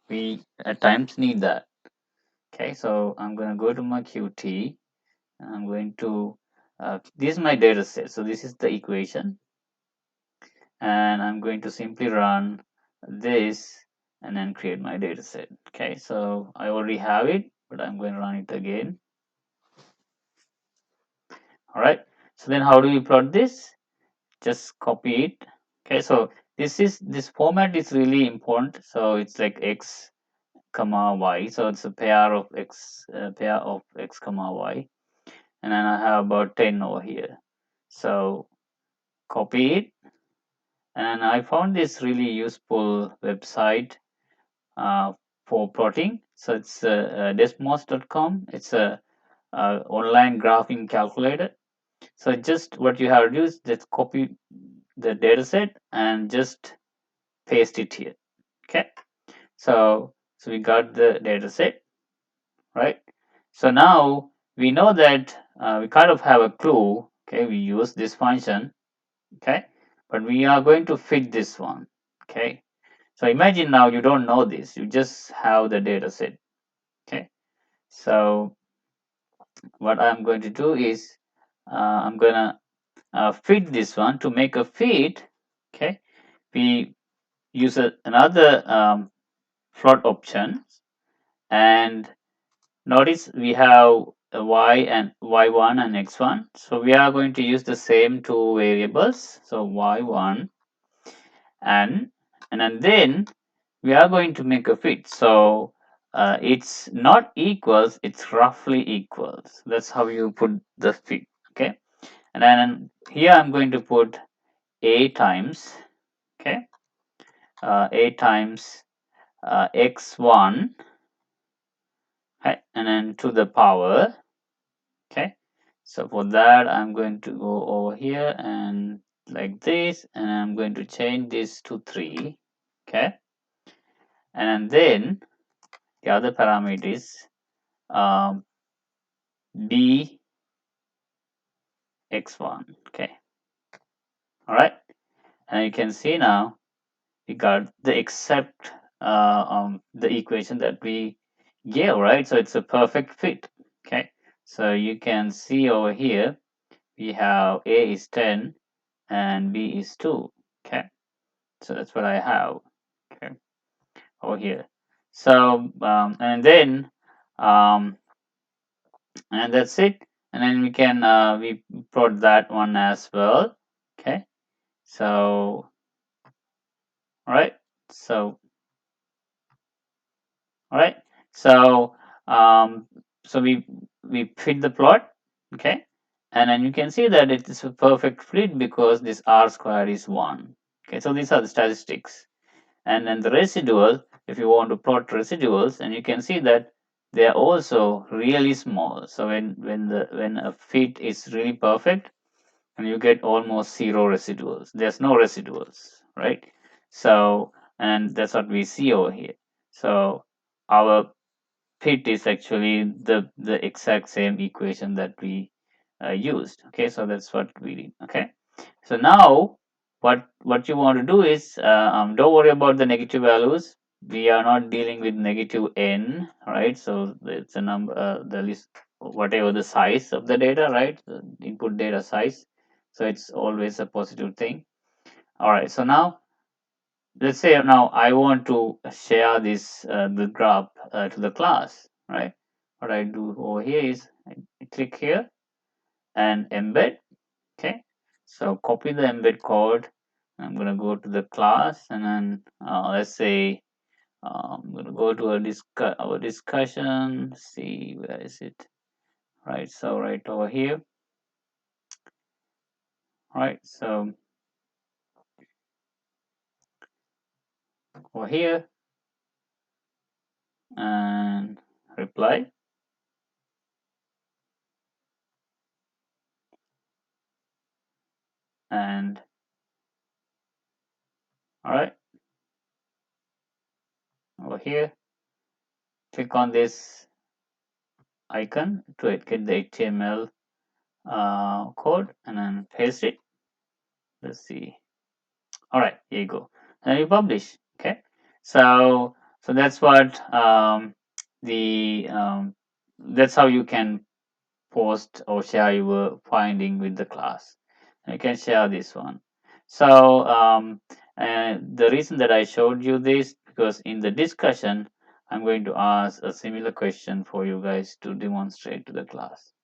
we at times need that. Okay, so I'm going to go to my Qt and I'm going to this is my data set. So this is the equation, and I'm going to simply run this and then create my data set. Okay, so I already have it, but I'm going to run it again. All right, so then how do we plot this? Just copy it. Okay, so this format is really important. So it's like x comma y, so it's a pair of x comma y, and then I have about 10 over here. So copy it, and I found this really useful website for plotting. So it's desmos.com. It's a online graphing calculator. So just what you have to do is just copy the data set and just paste it here. Okay, so we got the data set, right? So now we know that we kind of have a clue. Okay, we use this function. Okay, but we are going to fit this one. Okay, so imagine now you don't know this, you just have the data set. Okay, so what I'm going to do is I'm gonna fit this one. To make a fit, okay, we use another float option, and notice we have a y and y1 and x1. So we are going to use the same two variables. So y1 and then we are going to make a fit. So it's not equals, it's roughly equals. That's how you put the fit. Okay, and then here I'm going to put a times, okay, a times x1, okay, and then to the power. Okay, so for that I'm going to go over here and like this, and I'm going to change this to 3. Okay, and then the other parameter is b x1. Okay, all right, and you can see now we got the exact the equation that we gave, right? So it's a perfect fit. Okay, so you can see over here we have a is 10 and b is 2. Okay, so that's what I have. Okay, over here. So and then um, and that's it. And then we can we plot that one as well. Okay, so all right, so all right, so um, so we fit the plot. Okay, and then you can see that it is a perfect fit because this r square is 1. Okay, so these are the statistics. And then the residual, if you want to plot residuals, and you can see that they are also really small. So when a fit is really perfect, and you get almost zero residuals, there's no residuals, right? So, and that's what we see over here. So our fit is actually the exact same equation that we used. Okay, so that's what we did. Okay, so now what you want to do is don't worry about the negative values. We are not dealing with negative n, right? So it's a number, the list, whatever the size of the data, right? The input data size. So it's always a positive thing. All right, so now let's say now I want to share this the graph to the class, right? What I do over here is I click here and embed. Okay, so copy the embed code. I'm going to go to the class, and then let's say I'm going to go to our discussion. See, where is it? Right, so right over here. Right, so over here and reply. And all right, over here, click on this icon to get the HTML code, and then paste it. Let's see. All right, here you go. And you publish. Okay, so So that's what the that's how you can post or share your finding with the class. You can share this one. So the reason that I showed you this, because in the discussion I'm going to ask a similar question for you guys to demonstrate to the class.